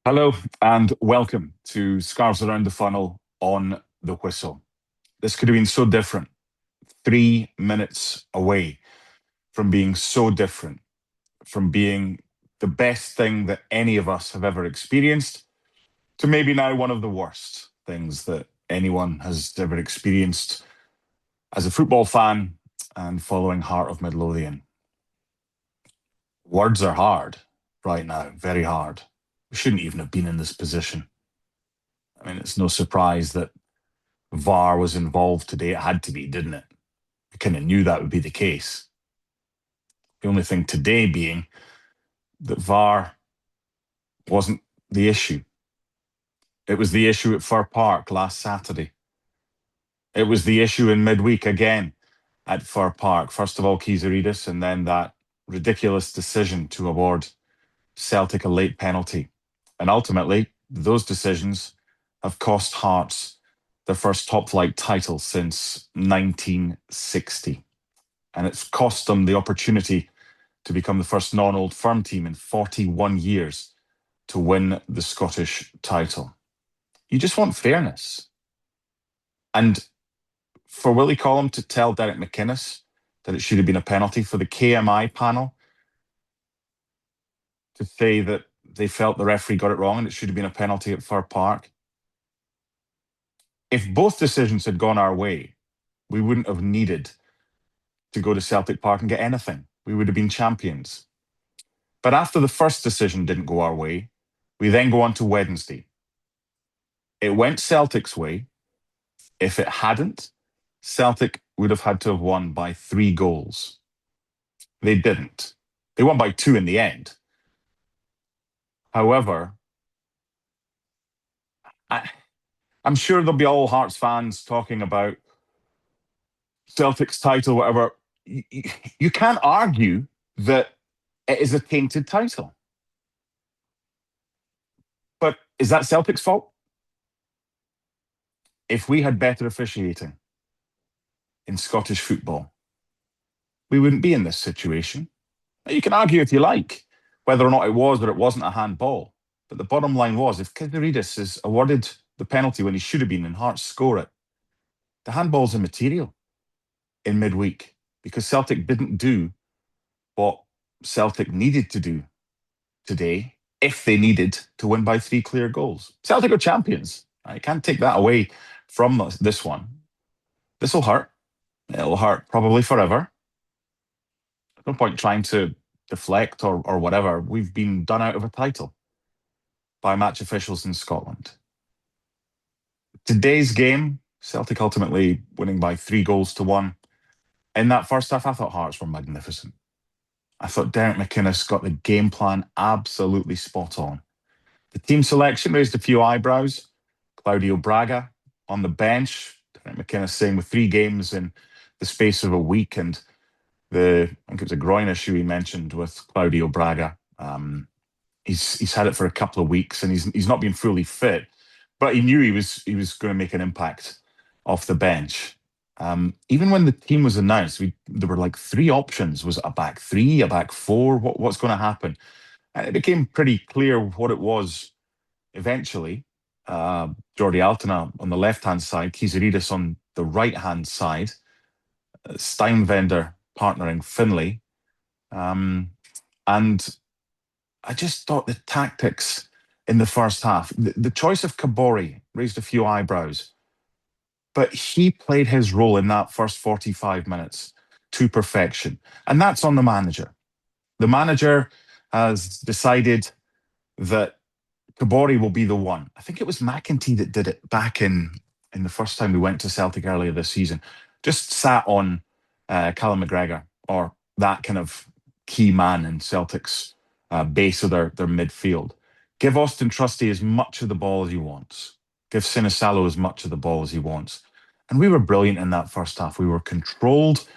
Hello and welcome to Scarves Around the Funnel on the Whistle. This could have been so different. 3 minutes away from being so different, from being the best thing that any of us have ever experienced, to maybe now one of the worst things that anyone has ever experienced as a football fan and following Heart of Midlothian. Words are hard right now, very hard. We shouldn't even have been in this position. I mean, it's no surprise that VAR was involved today. It had to be, didn't it? We kind of knew that would be the case. The only thing today being that VAR wasn't the issue. It was the issue at Fir Park last Saturday. It was the issue in midweek again at Fir Park. First of all, Kizaridis, and then that ridiculous decision to award Celtic a late penalty. And ultimately, those decisions have cost Hearts their first top flight title since 1960. And it's cost them the opportunity to become the first non-Old Firm team in 41 years to win the Scottish title. You just want fairness. And for Willie Collum to tell Derek McInnes that it should have been a penalty, for the KMI panel to say that they felt the referee got it wrong and it should have been a penalty at Fir Park. If both decisions had gone our way, we wouldn't have needed to go to Celtic Park and get anything. We would have been champions. But after the first decision didn't go our way, we then go on to Wednesday. It went Celtic's way. If it hadn't, Celtic would have had to have won by 3 goals. They didn't. They won by 2 in the end. However, I'm sure there'll be all Hearts fans talking about Celtic's title, whatever. You can't argue that it is a tainted title. But is that Celtic's fault? If we had better officiating in Scottish football, we wouldn't be in this situation. You can argue if you like whether or not it was or it wasn't a handball. But the bottom line was, if Kizaridis is awarded the penalty when he should have been and Hearts score it, the handball's immaterial in midweek because Celtic didn't do what Celtic needed to do today if they needed to win by 3 clear goals. Celtic are champions. I can't take that away from this one. This will hurt. It'll hurt probably forever. No point trying to deflect or whatever. We've been done out of a title by match officials in Scotland. Today's game, Celtic ultimately winning by 3 goals to 1. In that first half, I thought Hearts were magnificent. I thought Derek McInnes got the game plan absolutely spot on. The team selection raised a few eyebrows. Claudio Braga on the bench. Derek McInnes saying with 3 games in the space of a week, and I think it was a groin issue he mentioned with Claudio Braga. He's had it for a couple of weeks and he's not been fully fit, but he knew he was going to make an impact off the bench. Even when the team was announced, there were like 3 options. Was it a back 3, a back 4? What's going to happen? And it became pretty clear what it was eventually. Jordi Altena on the left-hand side, Kizaridis on the right-hand side, Steinvender partnering Finlay. And I just thought the tactics in the first half, the choice of Kabori raised a few eyebrows, but he played his role in that first 45 minutes to perfection. And that's on the manager. The manager has decided that Kabori will be the one. I think it was McEntee that did it back in the first time we went to Celtic earlier this season. Just sat on Callum McGregor, or that kind of key man in Celtic's base of their midfield. Give Austin Trusty as much of the ball as he wants. Give Sinisalo as much of the ball as he wants. And we were brilliant in that first half. We were controlled.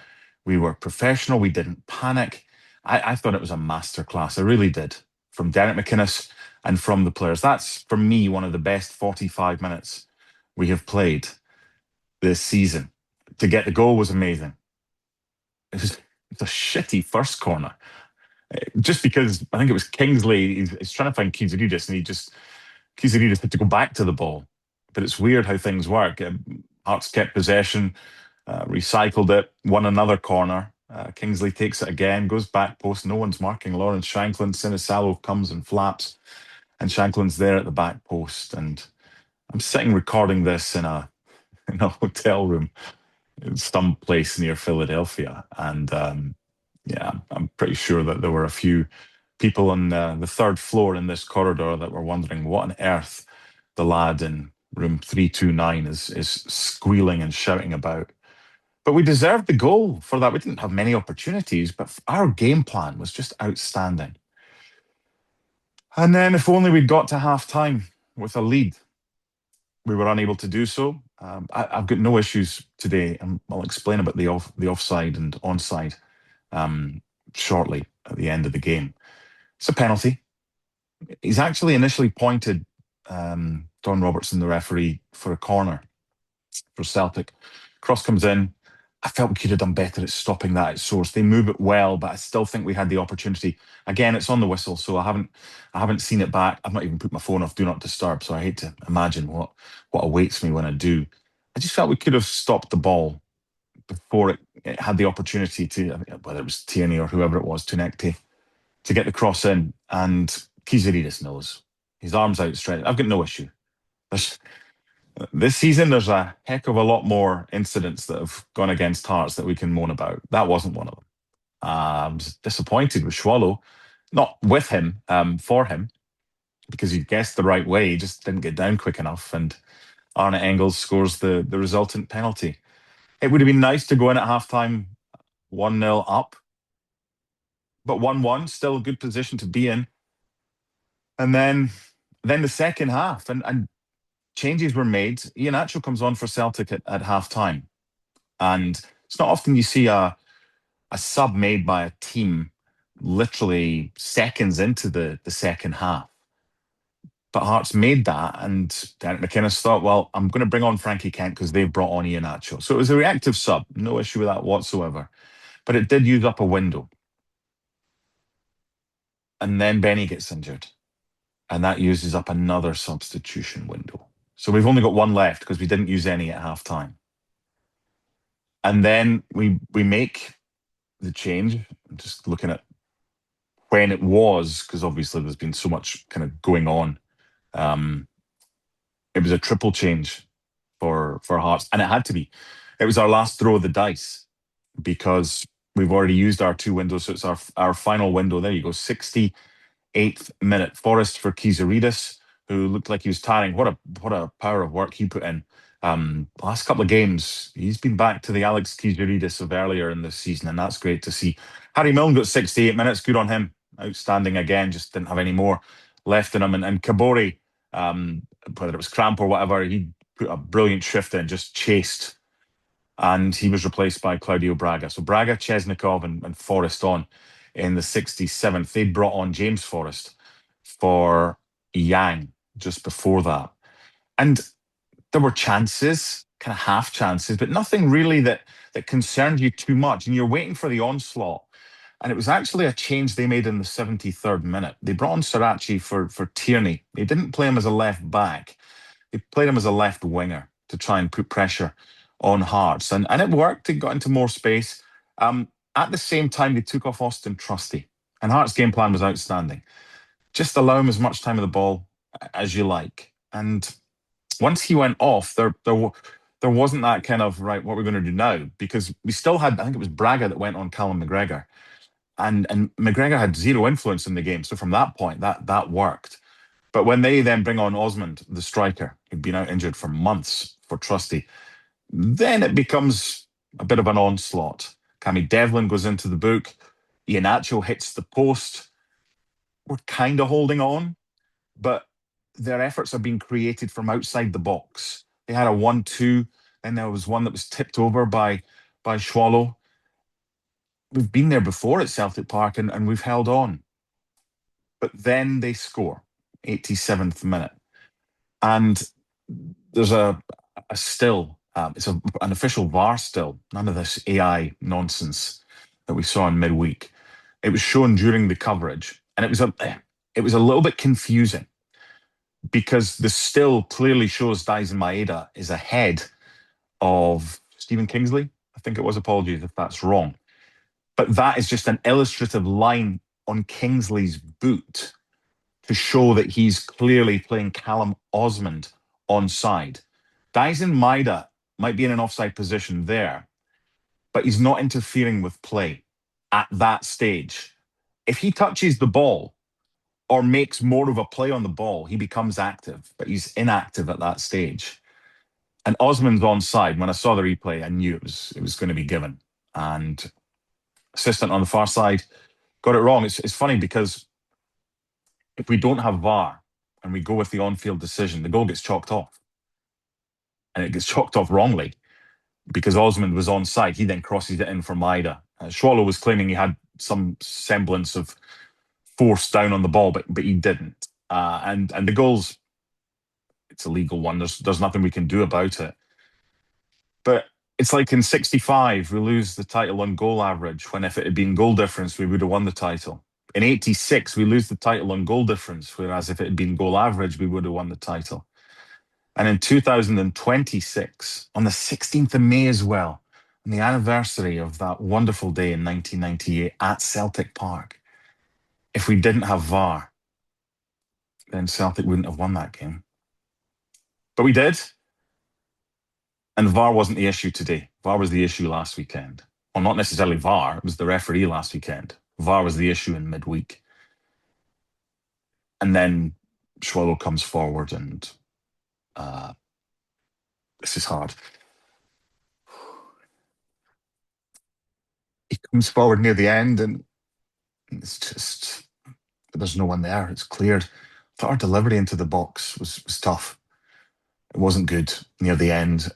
We were professional. We didn't panic. I thought it was a masterclass. I really did. From Derek McInnes and from the players. That's, for me, one of the best 45 minutes we have played this season. To get the goal was amazing. It's a shitty first corner. Just because I think it was Kingsley, he's trying to find Kizaridis and he just Kizarides had to go back to the ball. But it's weird how things work. Hearts kept possession, recycled it, won another corner. Kingsley takes it again, goes back post. No one's marking Lawrence Shanklin. Sinisalo comes and flaps, and Shanklin's there at the back post. And I'm sitting recording this in a hotel room in some place near Philadelphia, and yeah, I'm pretty sure that there were a few people on the third floor in this corridor that were wondering what on earth the lad in room 329 is squealing and shouting about. But we deserved the goal for that. We didn't have many opportunities, but our game plan was just outstanding. And then if only we'd got to half time with a lead, we were unable to do so. I've got no issues today, and I'll explain about the offside and onside um, shortly at the end of the game. It's a penalty. He's actually initially pointed Don Robertson, the referee, for a corner for Celtic. Cross comes in. I felt we could have done better at stopping that at source. They move it well, but I still think we had the opportunity. Again, it's on the whistle, so I haven't seen it back. I've not even put my phone off do not disturb, so I hate to imagine what awaits me when I do. I just felt we could have stopped the ball before it had the opportunity to, whether it was Tierney or whoever it was, Tunekti, to get the cross in. And Kizarides knows. His arms outstretched. I've got no issue. There's, this season, there's a heck of a lot more incidents that have gone against Hearts that we can moan about. That wasn't one of them. I'm disappointed with Schwallow, not with him, for him, because he guessed the right way. He just didn't get down quick enough. And Arne Engels scores the resultant penalty. It would have been nice to go in at halftime 1-0 up, but 1-1, still a good position to be in. And then the second half, and changes were made. Iheanacho comes on for Celtic at half time. And it's not often you see a sub made by a team literally seconds into the second half. But Hearts made that, and Derek McInnes thought, well, I'm going to bring on Frankie Kent because they've brought on Iheanacho. So it was a reactive sub, no issue with that whatsoever. But it did use up a window. And then Benny gets injured, and that uses up another substitution window. So we've only got one left because we didn't use any at half time. And then we make the change. I'm just looking at when it was, because obviously there's been so much kind of going on. Um, it was a triple change for Hearts, and it had to be. It was our last throw of the dice because we've already used our two windows. So it's our final window. There you go, 68th minute. Forrest for Kizarides, who looked like he was tiring. What a power of work he put in. Last couple of games, he's been back to the Alex Kizarides of earlier in this season, and that's great to see. Harry Milne got 68 minutes. Good on him. Outstanding again. Just didn't have any more left in him. And Kabori, whether it was cramp or whatever, he put a brilliant shift in, just chased, and he was replaced by Claudio Braga. So Braga, Chesnikov, and Forrest on in the 67th. They'd brought on James Forrest for Yang just before that. And there were chances, kind of half chances, but nothing really that concerned you too much. And you're waiting for the onslaught. And it was actually a change they made in the 73rd minute. They brought on Sirachi for Tierney. They didn't play him as a left back. They played him as a left winger to try and put pressure on Hearts. And it worked. It got into more space. At the same time, they took off Austin Trusty. And Hearts' game plan was outstanding. Just allow him as much time of the ball as you like. And once he went off, there wasn't that kind of, right, what we're going to do now, because we still had, I think it was Braga that went on Callum McGregor, and McGregor had zero influence in the game. So from that point, that worked. But when they then bring on Osmond, the striker, who'd been out injured for months for Trusty, then it becomes a bit of an onslaught. Cammy Devlin goes into the book. Iheanacho hits the post. We're kind of holding on, but their efforts are being created from outside the box. They had a 1-2, then there was one that was tipped over by Schwallow. We've been there before at Celtic Park, and we've held on. But then they score, 87th minute. And there's a still, it's an official VAR still, none of this AI nonsense that we saw in midweek. It was shown during the coverage, and it was a little bit confusing because the still clearly shows Dyson Maeda is ahead of Stephen Kingsley. I think it was. Apologies if that's wrong. But that is just an illustrative line on Kingsley's boot to show that he's clearly playing Callum Osmond onside. Dyson Maeda might be in an offside position there, but he's not interfering with play at that stage. If he touches the ball or makes more of a play on the ball, he becomes active, but he's inactive at that stage. And Osmond's onside. When I saw the replay, I knew it was going to be given. And assistant on the far side got it wrong. It's funny because if we don't have VAR and we go with the on-field decision, the goal gets chalked off. And it gets chalked off wrongly because Osmond was onside. He then crosses it in for Maeda. Swallow was claiming he had some semblance of force down on the ball, but he didn't. And the goal's, it's a legal one. There's nothing we can do about it. But it's like in 65, we lose the title on goal average, when if it had been goal difference, we would have won the title. In 86, we lose the title on goal difference, whereas if it had been goal average, we would have won the title. And in 2026, on the 16th of May as well, on the anniversary of that wonderful day in 1998 at Celtic Park, if we didn't have VAR, then Celtic wouldn't have won that game. But we did. And VAR wasn't the issue today. VAR was the issue last weekend. Well, not necessarily VAR, it was the referee last weekend. VAR was the issue in midweek. And then Swallow comes forward and this is hard. He comes forward near the end and it's just, there's no one there. It's cleared. I thought our delivery into the box was tough. It wasn't good near the end.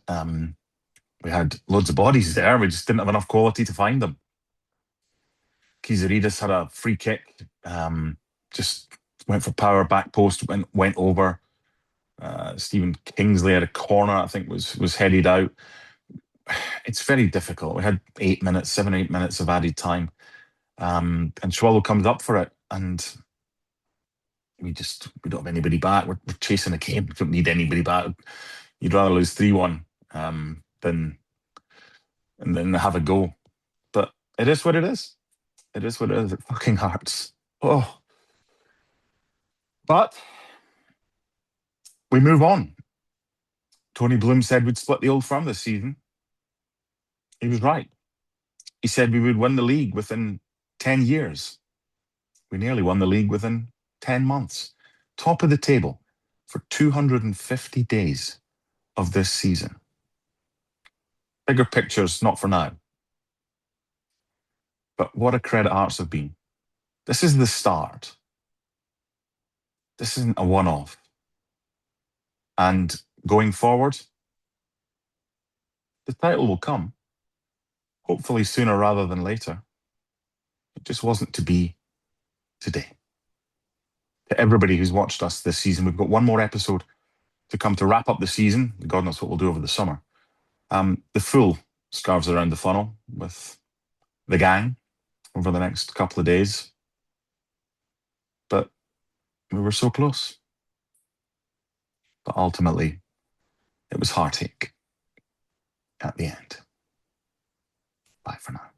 We had loads of bodies there. We just didn't have enough quality to find them. Kizaridis had a free kick, just went for power, back post, went over. Stephen Kingsley had a corner, I think was headed out. It's very difficult. We had 7 or 8 minutes of added time. And Swallow comes up for it, and we don't have anybody back. We're chasing a game. We don't need anybody back. You'd rather lose 3-1 than have a go. But it is what it is. It is what it is. It fucking hurts. Oh. But we move on. Tony Bloom said we'd split the Old Firm this season. He was right. He said we would win the league within 10 years. We nearly won the league within 10 months. Top of the table for 250 days of this season. Bigger pictures, not for now. But what a credit Hearts have been. This is the start. This isn't a one-off. And going forward, the title will come. Hopefully sooner rather than later. It just wasn't to be today. To everybody who's watched us this season, we've got one more episode to come to wrap up the season. God knows what we'll do over the summer. The full Scarves Around the Funnel with the gang over the next couple of days. But we were so close. But ultimately, it was heartache at the end. Bye for now.